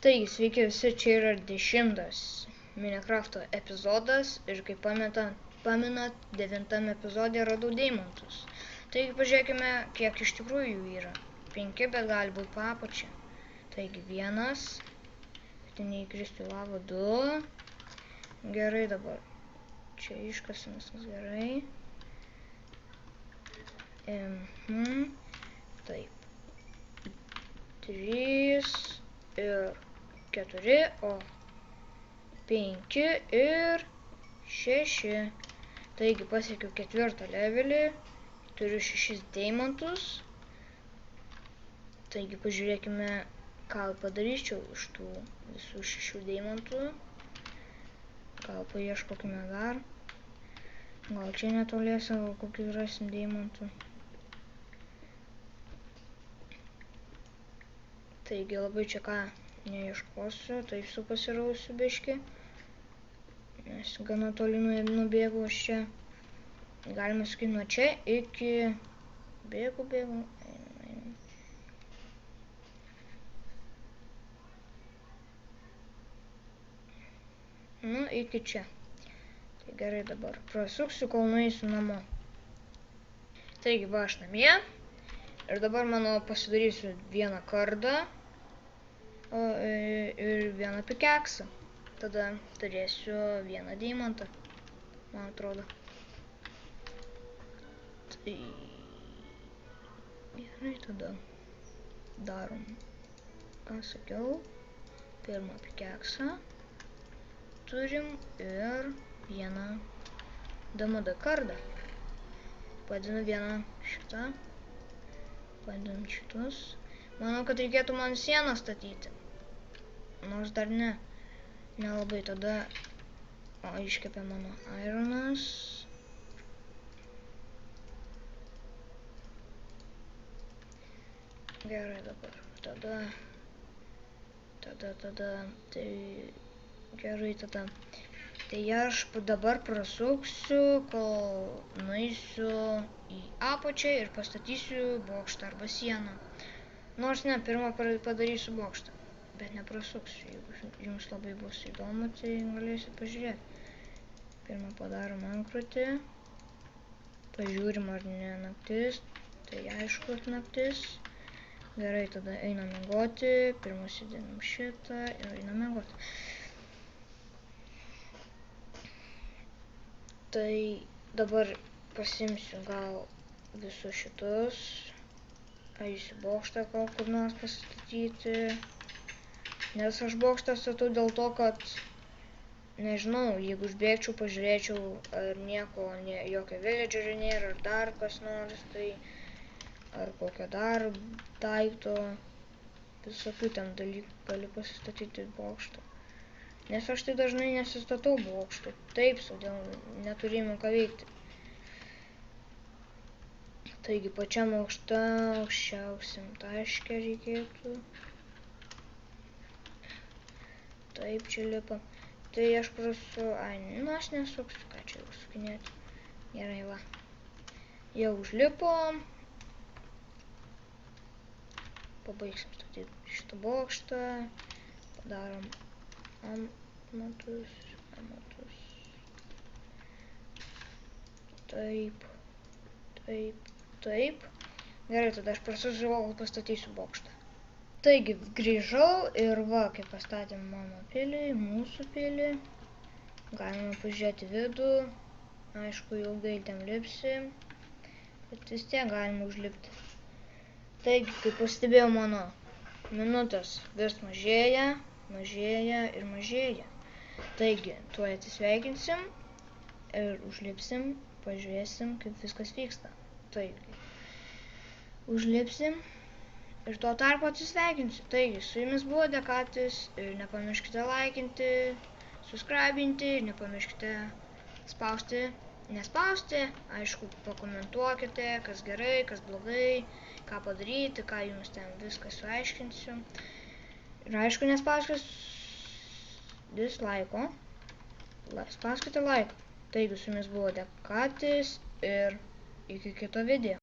Taigi, sveiki visi, čia yra 10 Minecrafto epizodas ir kaip pamenat, 9 epizode radau deimantus. Taigi, pažiūrėkime, kiek iš tikrųjų jų yra. 5, bet gali būti papačia. Taigi, 1, kad neįkristų į lavą, 2. Gerai dabar. Čia iškasim viskas gerai. Taip. 3 ir 4, o 5 ir 6. Taigi pasiekiau 4 levelį, turiu 6 deimantus. Taigi pažiūrėkime, ką padaryčiau iš tų visų 6 deimantų. Gal paieškokime dar. Gal čia netoliese, gal kokių rasim deimantų. Taigi labai čia ką neieškosiu, taip su pasirausiu biškį, nes gana toli nubėgu aš čia. Galima sakyti nuo čia iki... Bėgu, einam. Nu, iki čia. Tai gerai dabar prasuksiu, kol nueisiu namo. Taigi va aš namie. Ir dabar manau pasidarysiu vieną kardą. Ir vieną pikeksą. Tada turėsiu vieną deimantą, man atrodo. Tai gerai, tada darom, ką sakiau, pirmą pikeksą turim ir vieną DMD kardą. Padinu vieną šitą, padinam šitus. Manau, kad reikėtų man sieną statyti. Nors dar ne. Nelabai tada... O, iškepė mano ironas. Gerai dabar. Tada... Tai... Gerai tada. Tai aš dabar prasuksiu, kol nueisiu į apačią ir pastatysiu bokštą arba sieną. Nors ne, pirmą padarysiu bokštą, bet neprasuksiu. Jeigu jums labai bus įdomu, tai galėsit pažiūrėti. Pirmą padarom ankrutį. Pažiūrim, ar ne naktis. Tai aišku, kad naktis. Gerai, tada einam miegoti. Pirmą įsidedam šitą ir einam miegoti. Tai dabar pasimsiu gal visus šitus. Eisiu bokštą gal kur nors pastatyti. Nes aš bokštą statau dėl to, kad nežinau, jeigu užbėgčiau, pažiūrėčiau, ar nieko, jokio villagerio nėra, ar dar kas nors, tai ar kokio dar daikto, visokių ten dalykų gali pasistatyti bokštą. Nes aš tai dažnai nesistatau bokštų, taip, dėl neturėjimo ką veikti. Taigi pačiam aukščiausiam taške reikėtų. Taip, čia lipa. Tai aš prasuksiu, nu aš nesuksiu, ką čia jau sukinėti. Gerai, va. Jau užlipom. Pabaigsim statyti šitą bokštą. Padarom amatus. Taip. Gerai, tada aš prasuksiu, kol pastatysiu bokštą. Taigi, grįžau ir va, kai pastatėm mano pilį, mūsų pilį. Galima pažiūrėti vidų. Aišku, ilgai ten lipsim. Bet vis tiek galima užlipti. Taigi, kaip pastebėjau, mano minutės vis mažėja. Taigi, tuoj atsisveikinsim ir užlipsim, pažiūrėsim, kaip viskas vyksta. Taigi, užlipsim ir tuo tarpu atsisveikinsiu. Taigi, su jumis buvo Dekatis ir nepamirškite laikinti, subscribinti ir nepamirškite spausti, nespausti, aišku, pakomentuokite, kas gerai, kas blogai, ką padaryti, ką jums ten viską suaiškinsiu. Ir aišku, nespauskite dislaiko, spauskite laiką. Taigi, su jumis buvo Dekatis ir iki kito video.